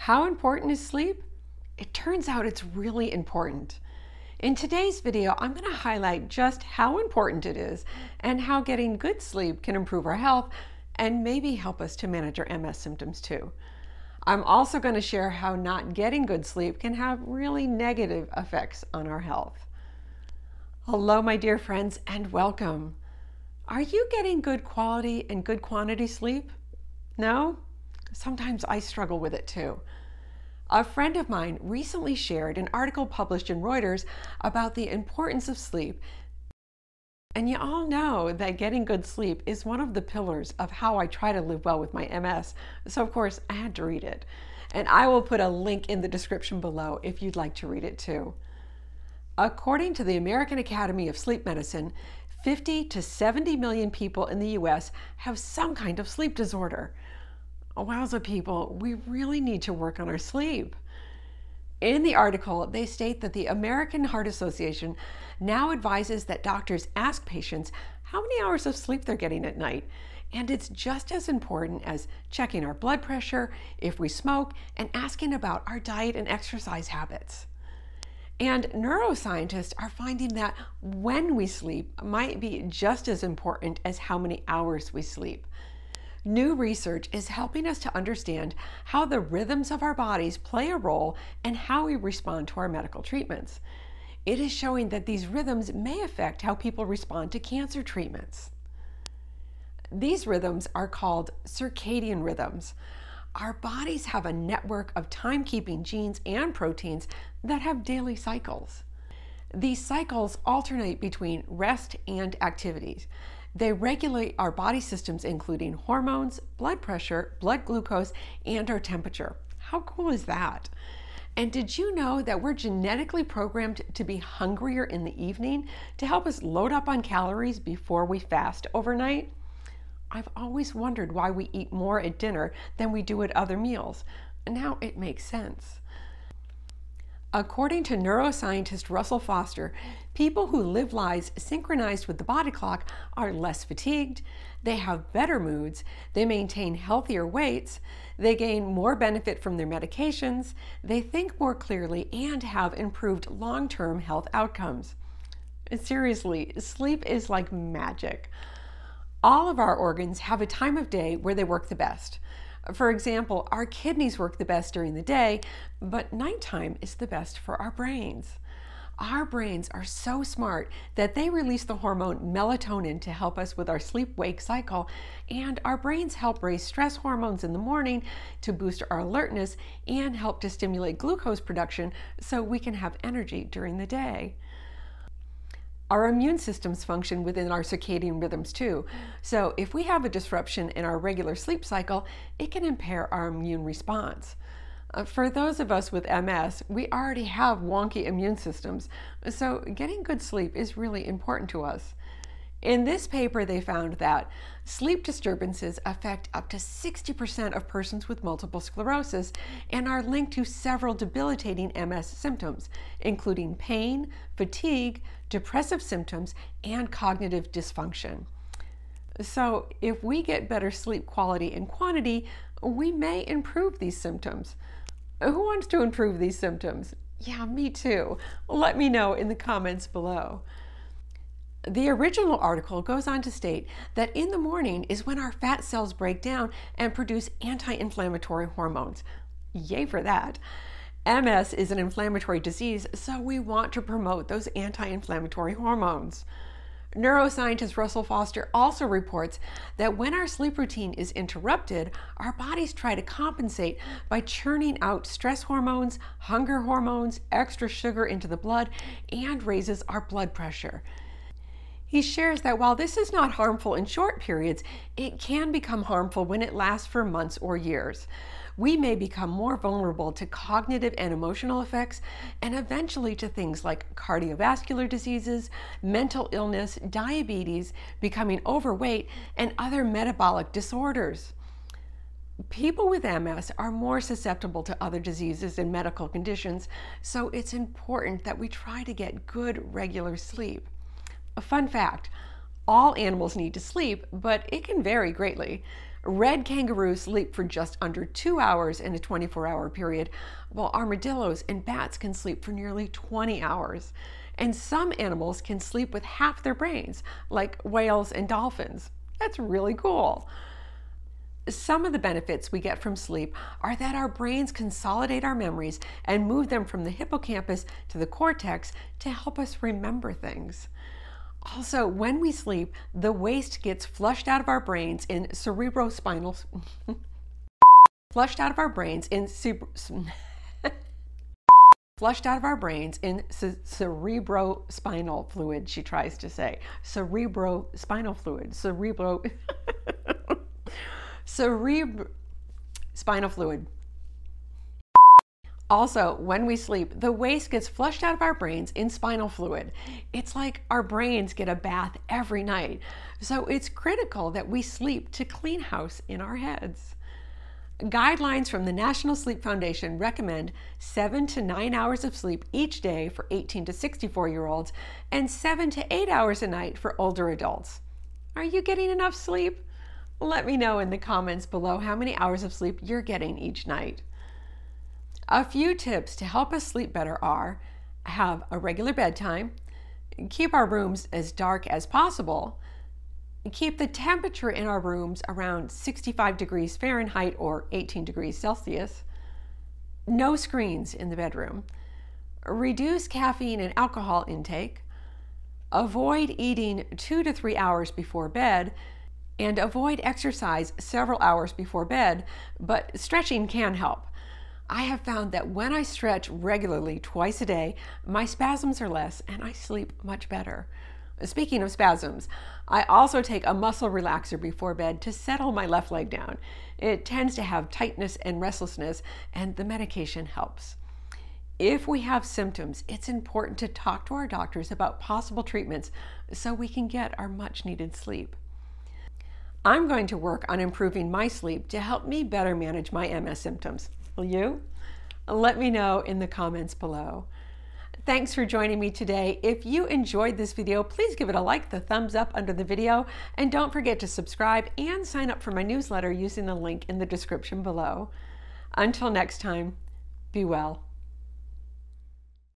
How important is sleep? It turns out it's really important. In today's video, I'm going to highlight just how important it is and how getting good sleep can improve our health and maybe help us to manage our MS symptoms too. I'm also going to share how not getting good sleep can have really negative effects on our health. Hello, my dear friends, and welcome. Are you getting good quality and good quantity sleep? No? Sometimes I struggle with it too. A friend of mine recently shared an article published in Reuters about the importance of sleep. And you all know that getting good sleep is one of the pillars of how I try to live well with my MS. So of course I had to read it. And I will put a link in the description below if you'd like to read it too. According to the American Academy of Sleep Medicine, 50 to 70 million people in the US have some kind of sleep disorder. Wowza people, we really need to work on our sleep. In the article, they state that the American Heart Association now advises that doctors ask patients how many hours of sleep they're getting at night. And it's just as important as checking our blood pressure, if we smoke, and asking about our diet and exercise habits. And neuroscientists are finding that when we sleep might be just as important as how many hours we sleep. New research is helping us to understand how the rhythms of our bodies play a role and how we respond to our medical treatments. It is showing that these rhythms may affect how people respond to cancer treatments. These rhythms are called circadian rhythms. Our bodies have a network of timekeeping genes and proteins that have daily cycles. These cycles alternate between rest and activities. They regulate our body systems, including hormones, blood pressure, blood glucose, and our temperature. How cool is that? And did you know that we're genetically programmed to be hungrier in the evening to help us load up on calories before we fast overnight? I've always wondered why we eat more at dinner than we do at other meals. Now it makes sense. According to neuroscientist Russell Foster, people who live lives synchronized with the body clock are less fatigued, they have better moods, they maintain healthier weights, they gain more benefit from their medications, they think more clearly, and have improved long-term health outcomes. Seriously, sleep is like magic. All of our organs have a time of day where they work the best. For example, our kidneys work the best during the day, but nighttime is the best for our brains. Our brains are so smart that they release the hormone melatonin to help us with our sleep-wake cycle, and our brains help raise stress hormones in the morning to boost our alertness and help to stimulate glucose production so we can have energy during the day. Our immune systems function within our circadian rhythms too. So if we have a disruption in our regular sleep cycle, it can impair our immune response. For those of us with MS, we already have wonky immune systems, so getting good sleep is really important to us. In this paper, they found that sleep disturbances affect up to 60% of persons with multiple sclerosis and are linked to several debilitating MS symptoms, including pain, fatigue, depressive symptoms, and cognitive dysfunction. So if we get better sleep quality and quantity, we may improve these symptoms. Who wants to improve these symptoms? Yeah, me too. Let me know in the comments below. The original article goes on to state that in the morning is when our fat cells break down and produce anti-inflammatory hormones. Yay for that. MS is an inflammatory disease, so we want to promote those anti-inflammatory hormones. Neuroscientist Russell Foster also reports that when our sleep routine is interrupted, our bodies try to compensate by churning out stress hormones, hunger hormones, extra sugar into the blood, and raises our blood pressure. He shares that while this is not harmful in short periods, it can become harmful when it lasts for months or years. We may become more vulnerable to cognitive and emotional effects, and eventually to things like cardiovascular diseases, mental illness, diabetes, becoming overweight, and other metabolic disorders. People with MS are more susceptible to other diseases and medical conditions, so it's important that we try to get good regular sleep. A fun fact, all animals need to sleep, but it can vary greatly. Red kangaroos sleep for just under 2 hours in a 24-hour period, while armadillos and bats can sleep for nearly 20 hours. And some animals can sleep with half their brains, like whales and dolphins. That's really cool. Some of the benefits we get from sleep are that our brains consolidate our memories and move them from the hippocampus to the cortex to help us remember things. Also, when we sleep, the waste gets flushed out of our brains in cerebrospinal cerebrospinal fluid, she tries to say. Cerebrospinal fluid. Spinal fluid. Also, when we sleep, the waste gets flushed out of our brains in spinal fluid. It's like our brains get a bath every night. So it's critical that we sleep to clean house in our heads. Guidelines from the National Sleep Foundation recommend 7 to 9 hours of sleep each day for 18 to 64-year-olds and 7 to 8 hours a night for older adults. Are you getting enough sleep? Let me know in the comments below how many hours of sleep you're getting each night. A few tips to help us sleep better are: have a regular bedtime, keep our rooms as dark as possible, keep the temperature in our rooms around 65 degrees Fahrenheit or 18 degrees Celsius, no screens in the bedroom, reduce caffeine and alcohol intake, avoid eating 2 to 3 hours before bed, and avoid exercise several hours before bed, but stretching can help. I have found that when I stretch regularly twice a day, my spasms are less and I sleep much better. Speaking of spasms, I also take a muscle relaxer before bed to settle my left leg down. It tends to have tightness and restlessness, and the medication helps. If we have symptoms, it's important to talk to our doctors about possible treatments so we can get our much needed sleep. I'm going to work on improving my sleep to help me better manage my MS symptoms. Will you? Let me know in the comments below. Thanks for joining me today. If you enjoyed this video, please give it a like, the thumbs up under the video, and don't forget to subscribe and sign up for my newsletter using the link in the description below. Until next time, be well.